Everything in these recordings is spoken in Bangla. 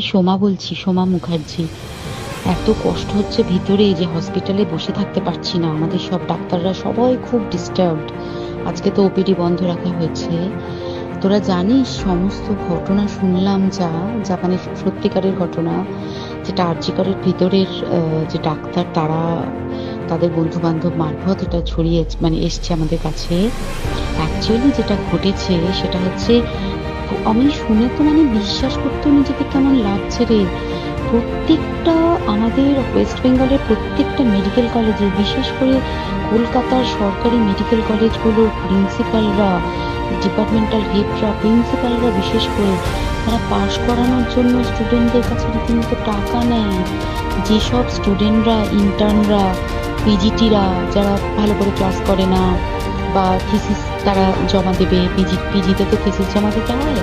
সোমা বলছি, সোমা মুখার্জি। এত কষ্ট হচ্ছে ভিতরে যে হসপিটালে বসে থাকতে পারছি না, আমাদের সব ডাক্তাররা সবাই খুব ডিস্টার্বড। আজকে তো ওপিডি বন্ধ রাখা হয়েছে। তোরা জানিস সমস্ত ঘটনা শুনলাম, যা যা মানে সত্যিকারের ঘটনা, যেটা আরজি করের ভিতরের যে ডাক্তার তারা তাদের বন্ধু বান্ধব মারফত এটা ছড়িয়ে মানে এসছে আমাদের কাছে। অ্যাকচুয়ালি যেটা ঘটেছে সেটা হচ্ছে, আমি শুনে তো মানে বিশ্বাস করতেও নিজেকে কেমন লাগছে রে। প্রত্যেকটা আমাদের ওয়েস্ট বেঙ্গলের প্রত্যেকটা মেডিকেল কলেজে, বিশেষ করে কলকাতার সরকারি মেডিকেল কলেজগুলোর প্রিন্সিপালরা, ডিপার্টমেন্টাল হেডরা, প্রিন্সিপালরা বিশেষ করে, তারা পাশ করানোর জন্য স্টুডেন্টদের কাছে রীতিমতো টাকা নেয়। যেসব স্টুডেন্টরা, ইন্টার্নরা, পিজিটিরা যারা ভালো করে ক্লাস করে না বা থিসিস তারা জমা দেবে, পিজিতে তো থিসিস জমা দিতে হয়,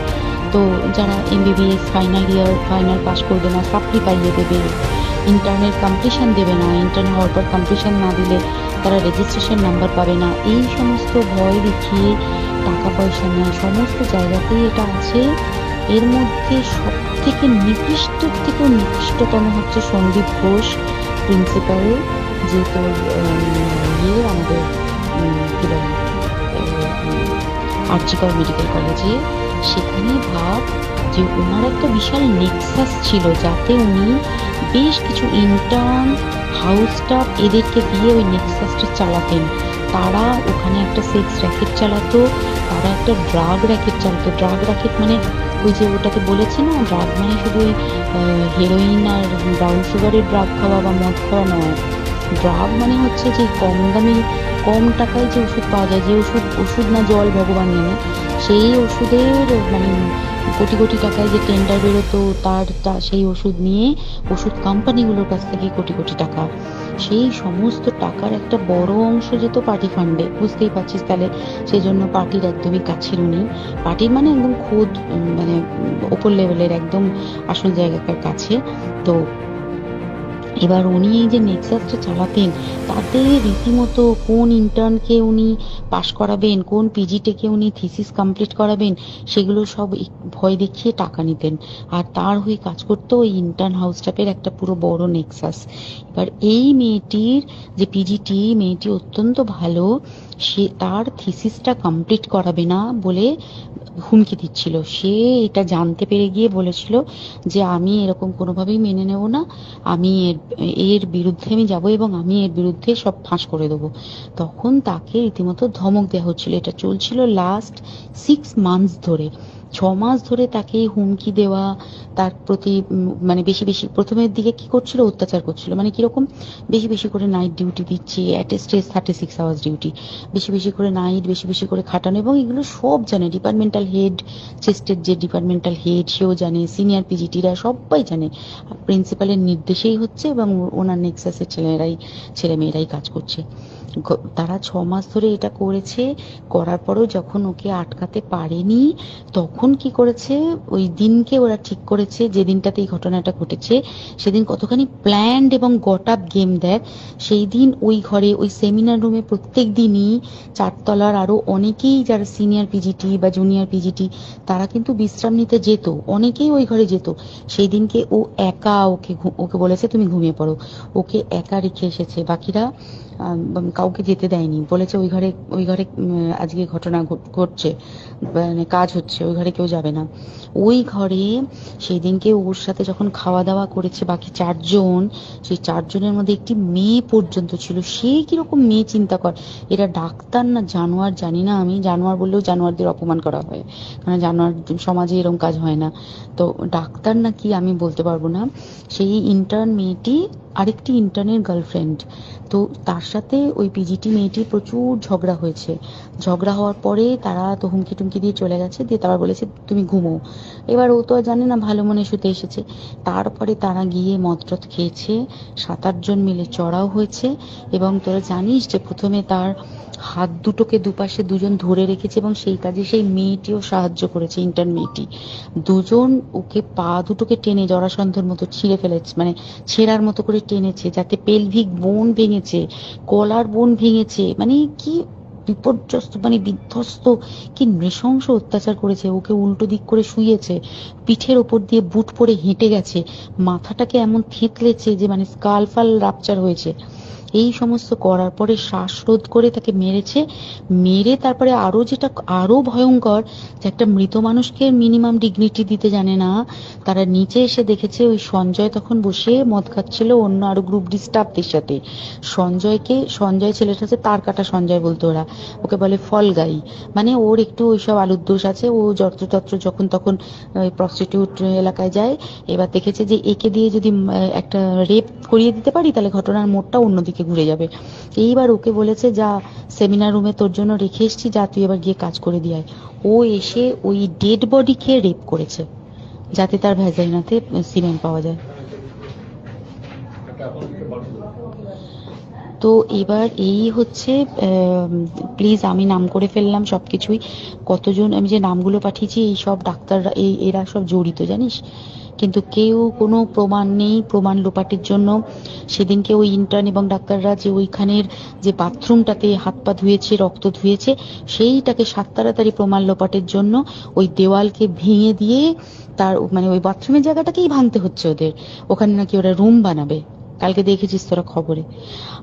তো যারা MBBS final year final pass করবে না সাপ্লি পাইয়ে দেবে, ইন্টার্নের কমপ্লিশন দেবে না, ইন্টার্ন হওয়ার পর কমপ্লিশন না দিলে তারা রেজিস্ট্রেশন নাম্বার পাবে না, এই সমস্ত ভয় দেখিয়ে টাকা পয়সা নেয়। সমস্ত জায়গাতেই এটা আছে। এর মধ্যে সব থেকে নিকৃষ্ট থেকেও নিকৃষ্টতম হচ্ছে সন্দীপ ঘোষ, প্রিন্সিপাল, যে তোর আমাদের কি বলে আরজি কর মেডিকেল কলেজে। সেখানে ভাব যে ওনার একটা বিশাল নেক্সাস ছিল, যাতে উনি বেশ কিছু ইন্টার্ন, হাউস স্টাফ এদেরকে দিয়ে ওই নেক্সাসটা চালাতেন। তারা ওখানে একটা সেক্স র্যাকেট চালাতো, তারা একটা ড্রাগ র্যাকেট চালাতো। ড্রাগ র্যাকেট মানে ওই যে ওটাকে বলেছে না, ড্রাগ মানে শুধু ওই হেরোইন আর ব্রাউন সুগারের ড্রাগ খাওয়া বা মদ খাওয়া নয়। ড্রাগ মানে হচ্ছে যে কম দামি, কম টাকায় যে ওষুধ পাওয়া যায়, যে ওষুধ না জল ভগবান জানে, সেই ওষুধের মানে কোটি কোটি টাকায় যে টেন্ডার বেরোতো, সেই ওষুধ নিয়ে ওষুধ কোম্পানিগুলোর কাছ থেকে কোটি কোটি টাকা, সেই সমস্ত টাকার একটা বড় অংশ যেত পার্টি ফান্ডে। বুঝতেই পারছিস তাহলে, সেই জন্য পার্টির একদমই কাছের উনি, পার্টির মানে একদম খোদ মানে ওপর লেভেলের একদম আসল জায়গাকার কাছে। তো এবার উনি এই যে নেক্সাসটা চালাতেন, তাতে রীতিমতো কোন ইন্টার্নকে উনি পাশ করাবেন, কোন পিজিটিকে উনি থিসিস কমপ্লিট করাবেন, সেগুলো সব ভয় দেখিয়ে টাকা নিতেন। আর তার হয়ে কাজ করতো ওই ইন্টার্ন হাউস স্টাফের একটা পুরো বড় নেক্সাস। এবার এই মেয়েটির যে পিজিটি, মেয়েটি অত্যন্ত ভালো, সে তার থিসিসটা কমপ্লিট করাবে না বলে হুমকি দিচ্ছিল। সে এটা জানতে পেরে গিয়ে বলেছিল যে আমি এরকম কোনোভাবেই মেনে নেব না, আমি এর বিরুদ্ধে আমি যাব এবং আমি এর বিরুদ্ধে সব ফাঁস করে দেবো। তখন তাকে রীতিমতো ধমক দেওয়া হচ্ছিল। এটা চলছিল লাস্ট 6 মান্থস ধরে। 6 মাস ধরে তাকে হুমকি দেওয়া, তার প্রতি মানে বেশি বেশি প্রথমের দিকে কি করছিল, অত্যাচার করছিল। মানে কিরকম, বেশি বেশি করে নাইট ডিউটি দিচ্ছে, at a stress 36 hours duty, বেশি বেশি করে নাইট, বেশি বেশি করে খাটানো, এবং এগুলো সব জানে ডিপার্টমেন্টাল হেড, চেস্টের যে ডিপার্টমেন্টাল হেড সেও জানে, সিনিয়র পিজিটিরা সবাই জানে। প্রিন্সিপালের নির্দেশেই হচ্ছে এবং ওনার নেক্সাসের ছেলেমেয়েরাই কাজ করছে। তারা 6 মাস ধরে এটা করেছে। করার পরও যখন ওকে আটকাতে পারেনি, তখন কি করেছে, ওই দিনকে ওরা ঠিক করেছে যে দিনটাতে এই ঘটনাটা ঘটেছে, সেদিন কতখানি প্ল্যান্ড এবং গট আপ গেম দেয়। সেই দিন ওই ঘরে, ওই সেমিনার রুমে প্রত্যেক দিনই 4 তলার আরো অনেকেই যারা সিনিয়র পিজিটি বা জুনিয়র পিজিটি, তারা কিন্তু বিশ্রাম নিতে যেত, অনেকেই ওই ঘরে যেত। সেই দিনকে ও একা, ওকে বলেছে তুমি ঘুমিয়ে পড়ো, ওকে একা রেখে এসেছে। বাকিরা কাউকে যেতে দেয়নি, বলেছে ওই ঘরে আজকে ঘটনা ঘটছে, মানে কাজ হচ্ছে, ওই ঘরে কেউ যাবে না। ওই ঘরে সেই দিনকে ওর সাথে যখন খাওয়া দাওয়া করেছে বাকি 4 জন, সেই 4 জনের মধ্যে একটি মেয়ে পর্যন্ত ছিল। সে কিরকম মেয়ে চিন্তা কর, এরা ডাক্তার না জানোয়ার জানি না, আমি জানোয়ার বললেও জানোয়ারদের অপমান করা হয়, কারণ জানোয়ার সমাজে এরকম কাজ হয় না। তো ডাক্তার না কি আমি বলতে পারবো না। সেই ইন্টার্ন মেয়েটি আরেকটি ইন্টার্নের গার্লফ্রেন্ড। তো তার সাথে ওই পিজিটি মেয়েটি প্রচুর ঝগড়া হয়েছে। ঝগড়া হওয়ার পরে তারা তো হুমকি টুমকি দিয়ে চলে গেছে, দিয়ে তারা বলেছে তুমি ঘুমো। এবার ও তো আর জানে না, ভালো মনে শুতে এসেছে। তারপরে তারা গিয়ে মদটদ খেয়েছে, 7-8 জন মিলে চড়াও হয়েছে। এবং তোরা জানিস যে প্রথমে তার হাত দুটোকে দুপাশে 2 জন ধরে রেখেছে, এবং সেই কাজে সেই মেয়েটিও সাহায্য করেছে, ইন্টার্ন মেয়েটি। 2 জন ওকে পা দুটোকে টেনে জরাসন্ধর মতো ছিঁড়ে ফেলেছে, মানে ছেঁড়ার মতো করে টেনেছে, যাতে পেলভিক বোন ভেঙেছে, গলার বোন ভেঙেছে। মানে কি বিপর্যস্ত মানে বিধ্বস্ত, কি নৃশংস অত্যাচার করেছে। ওকে উল্টো দিক করে শুইয়েছে, পিঠের ওপর দিয়ে বুট পরে হেঁটে গেছে, মাথাটাকে এমন থেতলেছে যে মানে স্কাল ফাল রাপচার হয়েছে। এই সমস্ত করার পরে শ্বাসরোধ করে তাকে মেরেছে। মেরে তারপরে আরো যেটা আরো ভয়ঙ্কর, যে একটা মৃত মানুষকে মিনিমাম ডিগনিটি দিতে জানে না, তারা নিচে এসে দেখেছে ওই সঞ্জয় তখন বসে মদ খাচ্ছিল অন্য আরো গ্রুপ ডি স্টাফদের সাথে। সঞ্জয় ছেলেটা আছে, তার কাটা সঞ্জয় বলতো ওরা, ওকে বলে ফল গাই। মানে ওর একটু ওইসব আলুর দোষ আছে, ও যত্রতত্র যখন তখন প্রস্টিটিউট এলাকায় যায়। এবার দেখেছে যে একে দিয়ে যদি একটা রেপ করিয়ে দিতে পারি তাহলে ঘটনার মোড়টা অন্যদিকে ঘুরে যাবে। এইবার ওকে বলেছে, যা সেমিনার রুমে তোর জন্য রেখে এসছি, যা তুই এবার গিয়ে কাজ করে দিয়ে আয়। ও এসে ওই ডেড বডিকে রেপ করেছে যাতে তার ভ্যাজাইনাতে সিমেন্ট পাওয়া যায়। তো এবার এই হচ্ছে, প্লিজ আমি নাম করে ফেললাম সবকিছুই, কতজন আমি যে নামগুলো পাঠিয়েছি এই সব ডাক্তাররা, এরা সব জড়িত জানিস, কিন্তু কেউ কোনো প্রমাণ নেই। প্রমাণ লোপাটের জন্য সেদিনকে ওই ইন্টার্ন এবং ডাক্তাররা যে ওইখানের যে বাথরুমটাতে হাত পা ধুয়েছে, রক্ত ধুয়েছে, সেইটাকে সাত তাড়াতাড়ি প্রমাণ লোপাটের জন্য ওই দেওয়ালকে ভেঙে দিয়ে তার মানে ওই বাথরুমের জায়গাটাকেই ভাঙতে হচ্ছে ওদের। ওখানে নাকি ওরা রুম বানাবে, কালকে দেখেছিস তোরা খবরে।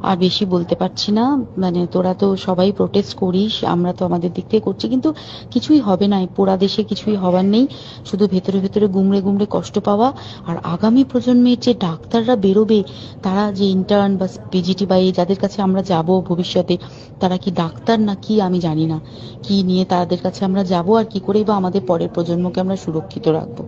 আর বেশি বলতে পারছি না, মানে তোরা তো সবাই প্রোটেস্ট করিস, আমরা তো আমাদের দিক থেকে করছি, কিন্তু কিছুই হবে না। এই পোড়া দেশে কিছুই হবার নেই, শুধু ভেতরে ভেতরে গুমড়ে গুমড়ে কষ্ট পাওয়া। আর আগামী প্রজন্মের যে ডাক্তাররা বেরোবে, তারা যে ইন্টার্ন বা পিজিটি বা যাদের কাছে আমরা যাব ভবিষ্যতে, তারা কি ডাক্তার না কি আমি জানি না, কি নিয়ে তাদের কাছে আমরা যাব আর কি করে বা আমাদের পরের প্রজন্মকে আমরা সুরক্ষিত রাখবো।